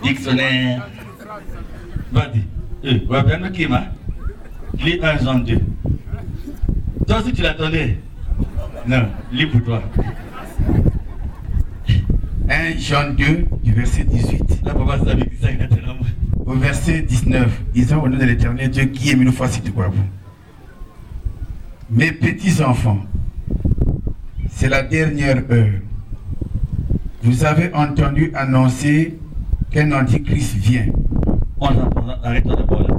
Dictionnaire. Vas-y. Ouais, bien le climat. Lis 1 Jean 2. Toi aussi tu l'attendais? Non, lis pour toi. 1 Jean 2, du verset 18. Là, papa savait que ça exactement. Au verset 19, disons au nom de l'Éternel Dieu qui est mille fois si tu crois vous. Mes petits enfants, c'est la dernière heure. Vous avez entendu annoncer qu'un antichrist vient. Arrête-toi d'abord là.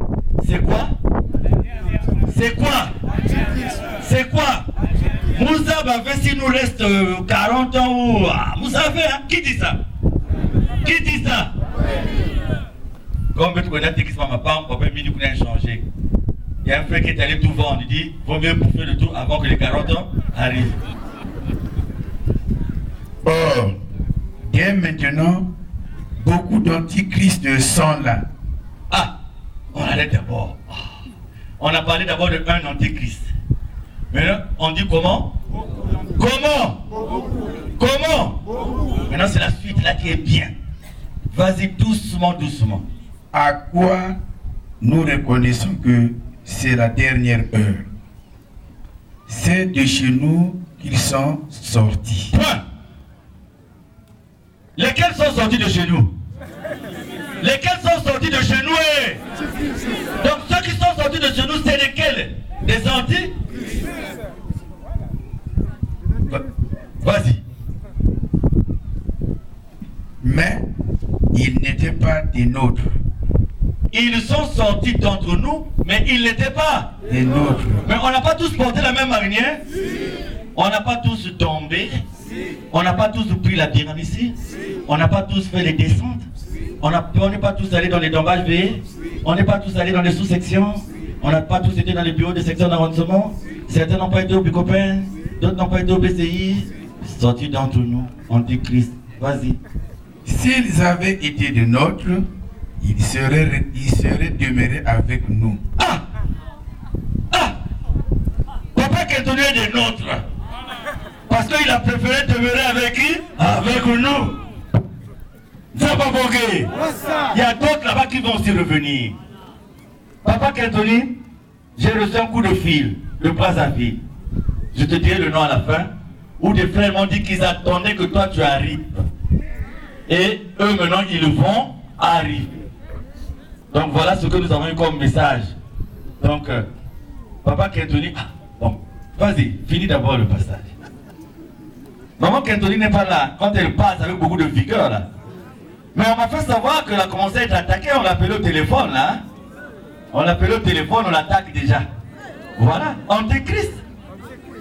C'est quoi? C'est quoi? C'est quoi? Moussa va faire s'il nous reste 40 ans ou... Moussa fait, hein? Qui dit ça? Qui dit ça? Comme tu connais l'antichrist, ma part, papa m'a dit qu'on a changé. Il y a un frère qui est allé tout vendre. Il dit, vaut mieux bouffer le tout avant que les 40 ans arrivent. Or, dès maintenant, beaucoup d'antichrists sont là. Ah, on allait d'abord. On a parlé d'abord de un antichrist. Maintenant, on dit comment? Comment? Comment? Maintenant, c'est la suite là qui est bien. Vas-y doucement, doucement. À quoi nous reconnaissons que c'est la dernière heure? C'est de chez nous qu'ils sont sortis. Point. Lesquels sont sortis de chez nous? Lesquels sont sortis de chez nous? Donc ceux qui sont sortis de chez nous, c'est lesquels? Des anti? Vas-y. Mais ils n'étaient pas des nôtres. Ils sont sortis d'entre nous, mais ils n'étaient pas des nôtres. Mais on n'a pas tous porté la même marinière. On n'a pas tous tombé. On n'a pas tous pris la pyramide. On n'a pas tous fait les descentes. On n'est pas tous allés dans les dommages veillés. On n'est pas tous allés dans les sous-sections. On n'a pas tous été dans les bureaux de section d'arrondissement. Certains n'ont pas été au Bicopen. D'autres n'ont pas été au BCI. Sortis d'entre nous, antichrist. Vas-y. S'ils avaient été de nôtres, ils seraient demeurés avec nous. Ah! Papa Kentouni est des nôtres. Parce qu'il a préféré demeurer avec qui? Avec nous. Ça va boguer. Il y a d'autres là-bas qui vont aussi revenir. Papa Kentouni, j'ai reçu un coup de fil de Brazzaville. Je te dirai le nom à la fin. Où des frères m'ont dit qu'ils attendaient que toi tu arrives. Et eux maintenant ils vont arriver. Donc voilà ce que nous avons eu comme message. Donc, Papa Kentouni, bon, vas-y, finis d'abord le passage. Maman Kentouni n'est pas là quand elle passe avec beaucoup de vigueur là. Mais on m'a fait savoir qu'elle a commencé à être attaquée, on l'a appelé au téléphone là. On l'a appelé au téléphone, on l'attaque déjà. Voilà, antéchrist.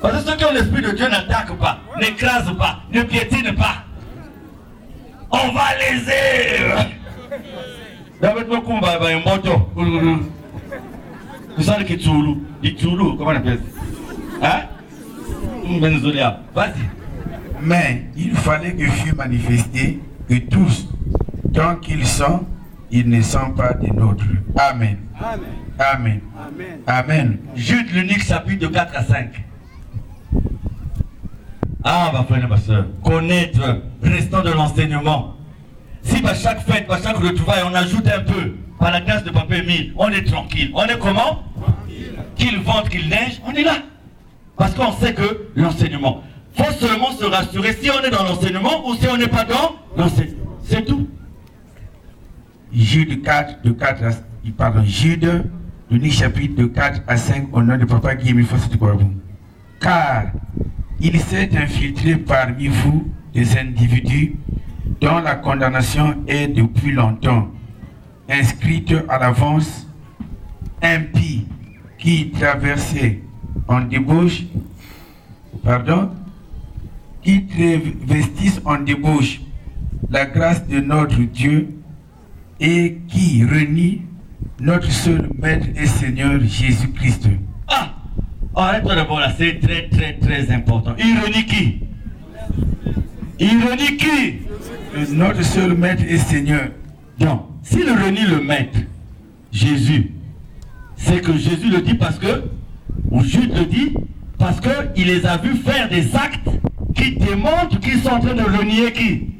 Parce que ceux qui ont l'esprit de Dieu n'attaquent pas, n'écrasent pas, ne piétinent pas. On va les David Mokumba va un moto. Vous savez que Tsoulou, comment on appelle ça? Hein? Benzolia, vas-y. Mais il fallait que fût manifesté que tous, tant qu'ils sont, ils ne sont pas des nôtres. Amen. Amen. Amen. Amen. Amen. Jude l'unique chapitre de 4 à 5. Ah, ma frère et ma soeur, connaître, restant de l'enseignement. Si par chaque fête, par chaque retrouvaille, on ajoute un peu, par la grâce de Papa Émile, on est tranquille. On est comment? Qu'il vente, qu'il neige, on est là. Parce qu'on sait que l'enseignement. Il faut seulement se rassurer si on est dans l'enseignement ou si on n'est pas dans l'enseignement. C'est tout. Jude 4, Jude, l'unique chapitre de 4 à 5, au nom de Papa Guillaume Fossé-Kouabou. Car il s'est infiltré parmi vous des individus dont la condamnation est depuis longtemps inscrite à l'avance, impies qui traversaient en débauche, qui travestissent en débauche la grâce de notre Dieu et qui renient notre seul Maître et Seigneur Jésus-Christ. Ah! Arrête-toi d'abord là, c'est très très très important. Ironie qui? Ironie qui? Notre seul Maître et Seigneur. Donc, s'il renie le Maître, Jésus, c'est que Jésus le dit parce que, ou Jude le dit, parce qu'il les a vus faire des actes qui démontrent qu'ils sont en train de renier qui?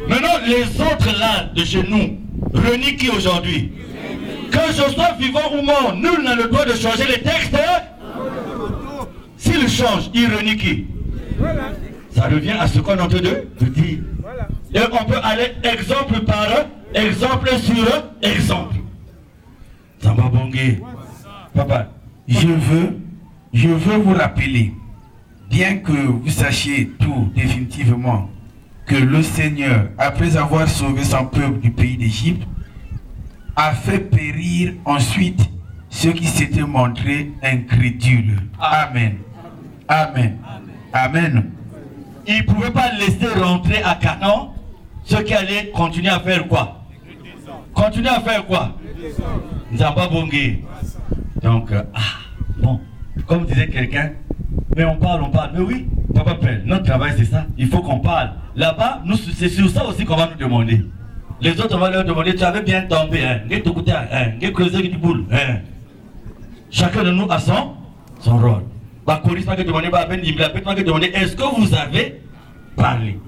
Maintenant, les autres là, de chez nous, renie qui aujourd'hui? Que je sois vivant ou mort, nul n'a le droit de changer les textes. S'il change, il renie qui? Ça revient à ce qu'on est en train de dire. Et on peut aller exemple par exemple sur exemple. Zamba Bongé. Papa, je veux vous rappeler, bien que vous sachiez tout définitivement, que le Seigneur, après avoir sauvé son peuple du pays d'Égypte, a fait périr ensuite ceux qui s'étaient montrés incrédules. Amen. Amen. Amen. Il ne pouvait pas laisser rentrer à Canaan ceux qui allaient continuer à faire quoi? Continuer à faire quoi? Nzamba Bongé. Donc, bon, comme disait quelqu'un, mais on parle. Mais oui, Papa Père, notre travail c'est ça. Il faut qu'on parle. Là-bas, c'est sur ça aussi qu'on va nous demander. Les autres, on va leur demander, tu avais bien tombé, chacun de nous a son rôle. Est-ce que vous avez parlé?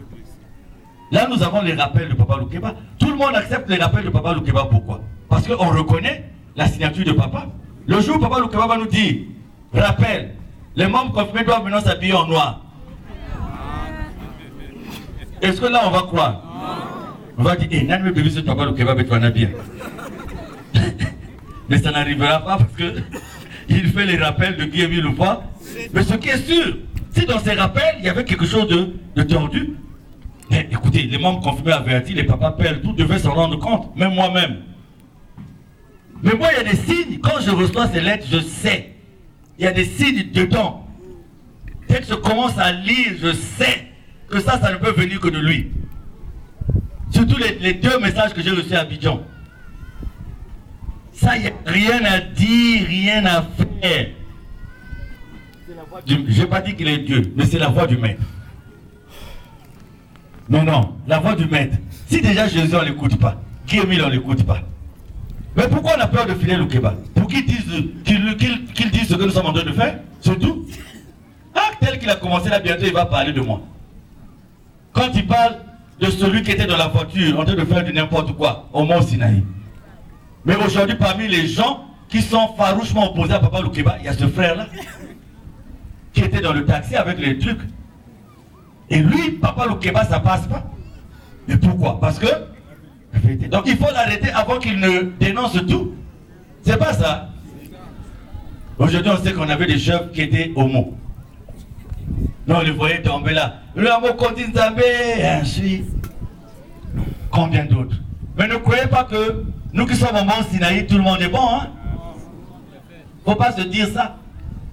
Là, nous avons les rappels de Papa Loukeba. Tout le monde accepte les rappels de Papa Loukeba. Pourquoi? Parce qu'on reconnaît la signature de Papa. Le jour où Papa Loukeba va nous dire, rappel, les membres confirmés doivent maintenant s'habiller en noir. Est-ce que là, on va croire? On va dire, n'a pas vu ce Papa Loukeba, mais tu en as bien. Mais ça n'arrivera pas parce que il fait les rappels de Guy Émile Loupa. Mais ce qui est sûr, si dans ces rappels, il y avait quelque chose de tordu, mais écoutez, les membres confirmés avertis, les papas pères, tout devaient s'en rendre compte, même moi-même. Mais moi, il y a des signes, quand je reçois ces lettres, je sais. Il y a des signes dedans. Dès que je commence à lire, je sais que ça ne peut venir que de lui. Surtout les deux messages que j'ai reçus à Abidjan. Ça, il n'y a rien à dire, rien à faire. Je n'ai pas dit qu'il est Dieu, mais c'est la voix du maître. Non, la voix du maître. Si déjà Jésus, on ne l'écoute pas, Guy Émile, on ne l'écoute pas. Mais pourquoi on a peur de filer Loukeba? Pour qu'il dise ce que nous sommes en train de faire? C'est tout. Tel qu'il a commencé là, bientôt il va parler de moi. Quand il parle de celui qui était dans la voiture en train de faire du n'importe quoi au Mont Sinaï. Mais aujourd'hui, parmi les gens qui sont farouchement opposés à Papa Loukeba, il y a ce frère-là qui était dans le taxi avec les trucs. Et lui, Papa Loukeba, ça passe pas. Mais pourquoi? Parce que... Donc il faut l'arrêter avant qu'il ne dénonce tout. C'est pas ça. Aujourd'hui, on sait qu'on avait des chefs qui étaient homo. Non, on les voyait tomber là. Le homo continue Zambé, ainsi. Combien d'autres? Mais ne croyez pas que nous qui sommes au Mont Sinaï, tout le monde est bon, hein? Faut pas se dire ça.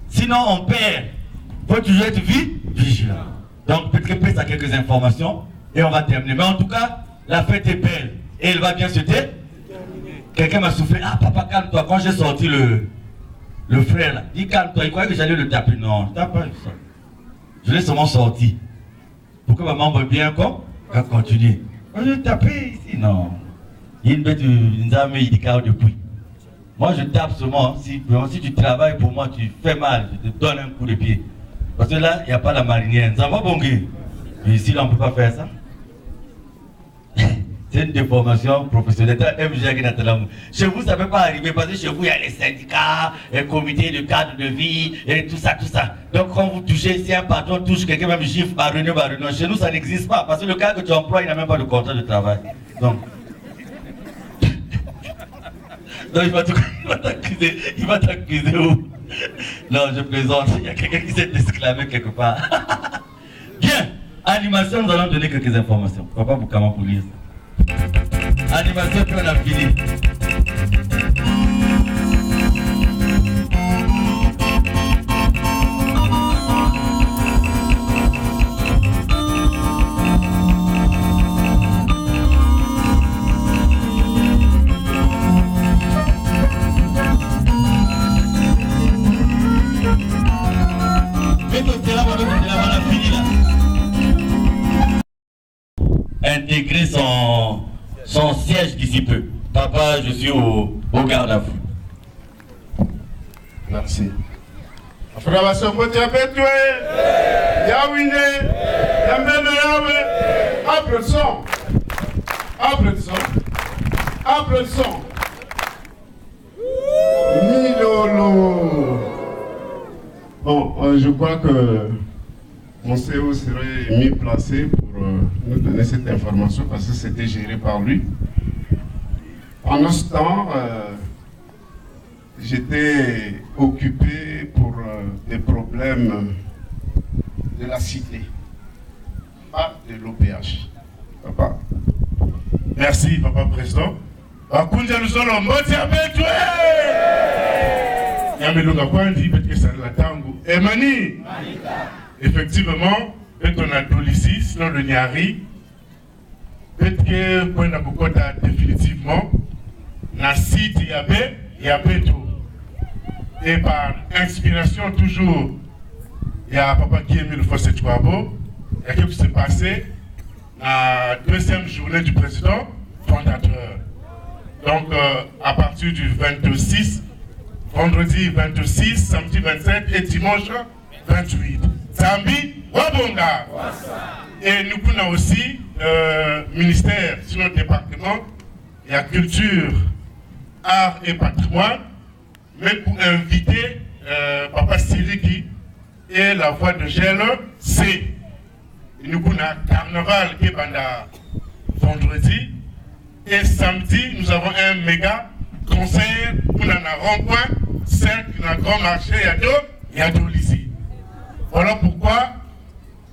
Sinon, on perd. Faut toujours être vigilant. Donc, peut-être à quelques informations et on va terminer. Mais en tout cas, la fête est belle et elle va bien se terminer. Quelqu'un m'a soufflé, papa, calme-toi. Quand j'ai sorti le frère là, dit calme-toi, il croyait que j'allais le taper. Non, je tape pas ça. Je l'ai seulement sorti. Pour que maman me bien encore, elle continue. Je vais taper ici, non. Il y a une bête de depuis. Moi, je tape seulement. Si tu travailles pour moi, tu fais mal, je te donne un coup de pied. Parce que là, il n'y a pas la marinière. Ça va bon. Mais ici, là, on ne peut pas faire ça. C'est une déformation professionnelle. Chez vous, ça ne peut pas arriver parce que chez vous, il y a les syndicats, les comités de cadre de vie, et tout ça, tout ça. Donc, quand vous touchez, si un patron touche quelqu'un, même chiffre, réunion. Chez nous, ça n'existe pas parce que le cas que tu emploies, il n'a même pas de contrat de travail. Donc, il va t'accuser où? Non, je plaisante. Il y a quelqu'un qui s'est exclamé quelque part. Bien, animation, nous allons donner quelques informations. Papa Boukama pour lire ça. Animation, puis on a fini. Intégrer son siège d'ici peu. Papa, je suis au garde à vous. Merci. Affirmation pour te appeler. Yahweh, Yahweh, Yahweh, applaudissons. Applaudissons. Applaudissons. Milolo. Bon, je crois que mon CEO serait mieux placé pour nous donner cette information parce que c'était géré par lui. Pendant ce temps, j'étais occupé pour des problèmes de la cité, pas de l'OPH. Papa. Merci, Papa Président. Bakunja Lusolo, Moti Abetwe! Yamelunga Kwandi, Betke Sarla Tango. Emani! Effectivement, peut-être on a Dolici, sinon le Nyari. Peut-être qu'on a beaucoup définitivement. La site Yabeto. Et par inspiration toujours, il y a Papa Guillemot le Fossé Chouabo. Il y a quelque chose qui s'est passé la deuxième journée du président fondateur. Donc, à partir du 26, vendredi 26, samedi 27 et dimanche 28. Zambi, Wabonga. Et nous avons aussi ministère sur notre département, il y a culture, art et patrimoine, mais pour inviter Papa Siriki et la voix de Gênes, c'est. Nous avons un carnaval qui est vendredi. Et samedi, nous avons un méga concert pour un rond-point, 5, un grand marché, il y a deux lycées. Voilà pourquoi,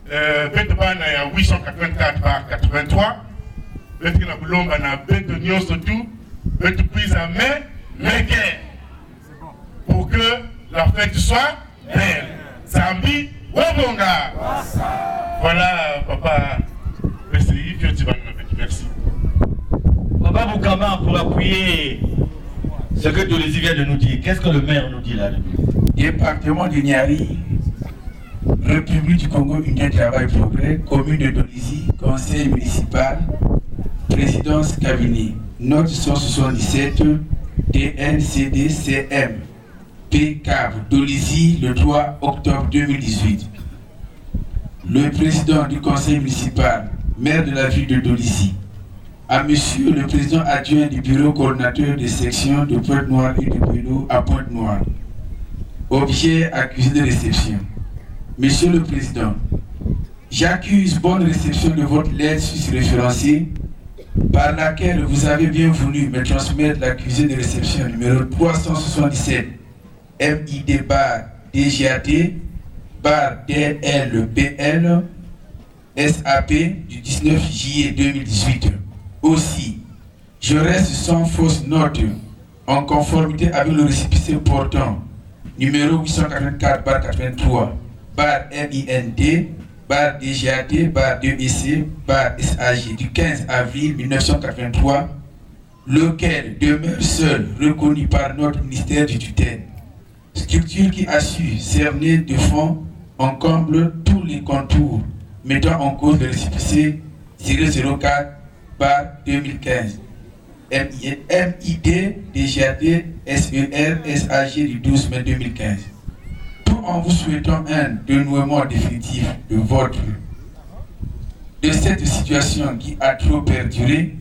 Betban a 884 par 83, Betban a Betonion surtout, Betoupiz à mais pour que la fête soit belle. Zambi, Wabonga. Voilà, Papa PCI, merci. Papa Boukama, pour appuyer ce que Dolici vient de nous dire, qu'est-ce que le maire nous dit là-dedans? Département du Niari, République du Congo, Union Travail Progrès, commune de Dolici, conseil municipal, présidence cabinet, note 177, DNCDCM, PCAV, Dolici, le 3 octobre 2018. Le président du conseil municipal, maire de la ville de Dolici, à monsieur le président adjoint du bureau coordinateur des sections de Pointe-Noire et de Bélo à Pointe-Noire. Objet accusé de réception. Monsieur le président, j'accuse bonne réception de votre lettre susréférencée par laquelle vous avez bien voulu me transmettre l'accusé de réception numéro 377 MID/DGAT DLPL SAP du 19 juillet 2018. Aussi, je reste sans fausse note en conformité avec le récépissé portant numéro 884/83 MIND DGAT DEC SAG du 15 avril 1983, lequel demeure seul reconnu par notre ministère du tutelle, structure qui a su cerner de fond en comble tous les contours mettant en cause le récépissé 004/2015 MID DGAT SER SAG du 12 mai 2015. Tout en vous souhaitant un dénouement définitif de cette situation qui a trop perduré,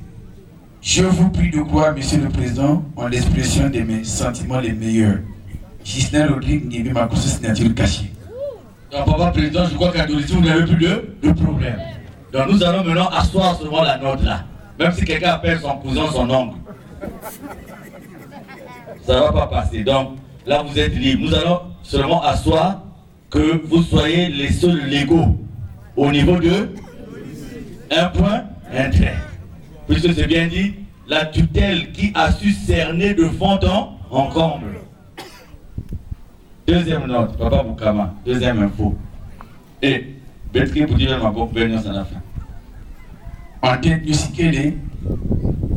je vous prie de croire, Monsieur le Président, en l'expression de mes sentiments les meilleurs. Gislain Rodrigue Niébi, ma signature cachée. Donc, Papa Président, je crois qu'à Dolici, vous n'avez plus de problème. Donc nous allons maintenant asseoir seulement la note là. Même si quelqu'un appelle son cousin, son oncle. Ça ne va pas passer. Donc là, vous êtes libre. Nous allons seulement asseoir que vous soyez les seuls légaux au niveau de un point, un trait. Puisque c'est bien dit, la tutelle qui a su cerner de fond en comble. Deuxième note, Papa Boukama, deuxième info. Et, Betri pour dire ma bonne venance à la fin. En tête du Sikele,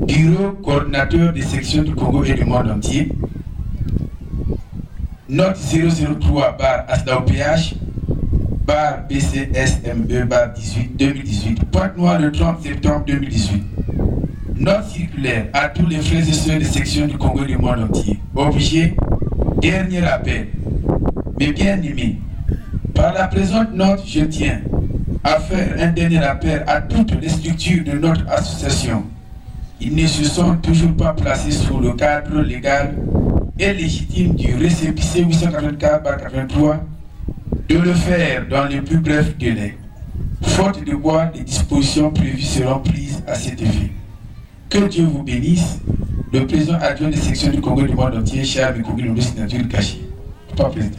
bureau coordinateur des sections du Congo et du monde entier, note 003/ASLAOPH BCSME/18 Pointe-Noire le 30 septembre 2018. Note circulaire à tous les frères et sœurs des sections du Congo et du monde entier. Objet, dernier appel. Mes bien-aimés, par la présente note, je tiens à faire un dernier appel à toutes les structures de notre association ils ne se sont toujours pas placés sous le cadre légal et légitime du récépissé 884/83 de le faire dans les plus brefs délais. Faute de quoi, les dispositions prévues seront prises à cet effet. Que Dieu vous bénisse. Le président adjoint des sections du Congrès du monde entier, Charles Mikoubi, de signature cachée. Pas président.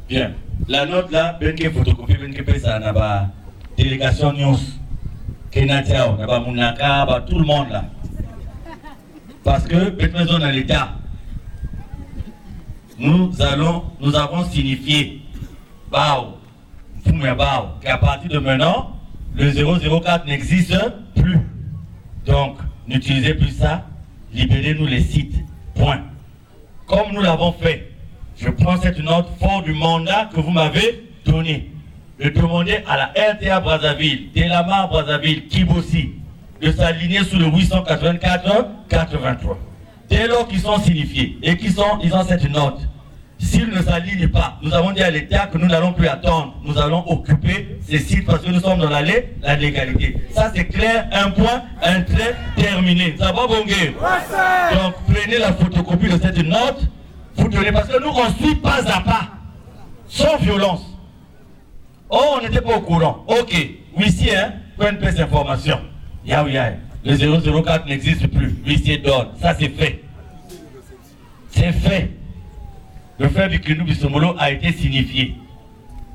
Bien. La note là, ben que photocopie, ben que pesa na ba délégation news, Kenatiao, na ba Mounaka, ba tout le monde là. Parce que cette maison dans l'État, nous avons signifié qu'à partir de maintenant, le 004 n'existe plus. Donc, n'utilisez plus ça, libérez-nous les sites. Point. Comme nous l'avons fait, je prends cette note fort du mandat que vous m'avez donné. De demander à la RTA Brazzaville, Delamar Brazzaville, Kibossi, de s'aligner sous le 884-83. Dès lors qu'ils sont signifiés et qu'ils ont cette note, s'ils ne s'alignent pas, nous avons dit à l'État que nous n'allons plus attendre. Nous allons occuper ces sites parce que nous sommes dans la légalité. Ça c'est clair, un point, un trait, terminé. Ça va, Bongué? Donc prenez la photocopie de cette note, vous donnez, parce que nous on suit pas à pas, sans violence. Oh, on n'était pas au courant. Ok, huissier, hein, prenne cette information. Le 004 n'existe plus. Huissier donne. Ça c'est fait. C'est fait. Le frère Bikinou Bissomolo a été signifié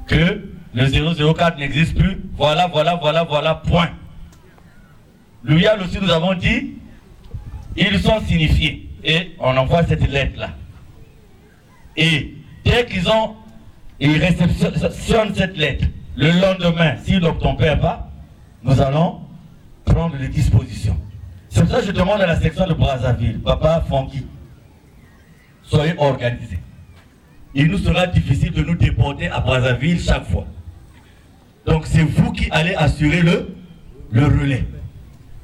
que le 004 n'existe plus. Voilà, point. Louyal aussi, nous avons dit, ils sont signifiés. Et on envoie cette lettre-là. Et dès ils réceptionnent cette lettre, le lendemain, s'ils n'obtempèrent pas, nous allons prendre les dispositions. C'est pour ça que je demande à la section de Brazzaville, Papa Fonky, soyez organisés. Il nous sera difficile de nous déporter à Brazzaville chaque fois. Donc c'est vous qui allez assurer le relais.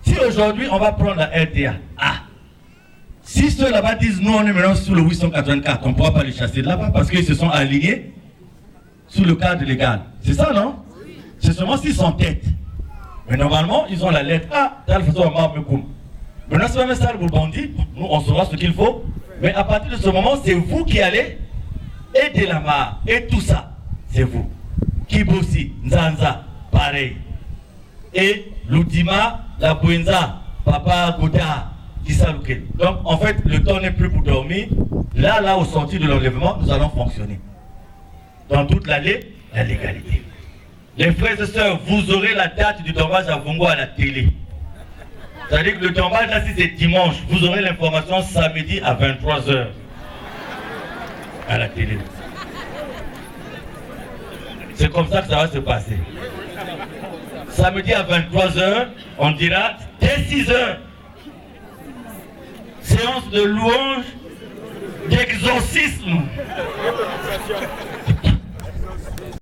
Si aujourd'hui on va prendre la RTA, si ceux là-bas disent nous on est maintenant sous le 884, on ne pourra pas les chasser de là-bas parce qu'ils se sont alignés sous le cadre légal. C'est ça, non? C'est seulement s'ils sont tête. Mais normalement, ils ont la lettre maintenant, c'est même ça le bandit. Nous, on saura ce qu'il faut. Mais à partir de ce moment, c'est vous qui allez aider la mare et tout ça. C'est vous. Kibossi, Nzanza, pareil. Et l'Outima, la Bouenza, Papa Gouda, Kisalouké. Donc, en fait, le temps n'est plus pour dormir. Là, au sortir de l'enlèvement, nous allons fonctionner. Dans toute la légalité. Les frères et sœurs, vous aurez la date du tombage à Vongo à la télé. C'est-à-dire que le tombage, là, si c'est dimanche, vous aurez l'information samedi à 23h. À la télé. C'est comme ça que ça va se passer. Samedi à 23h, on dira dès 6h. Séance de louange, d'exorcisme.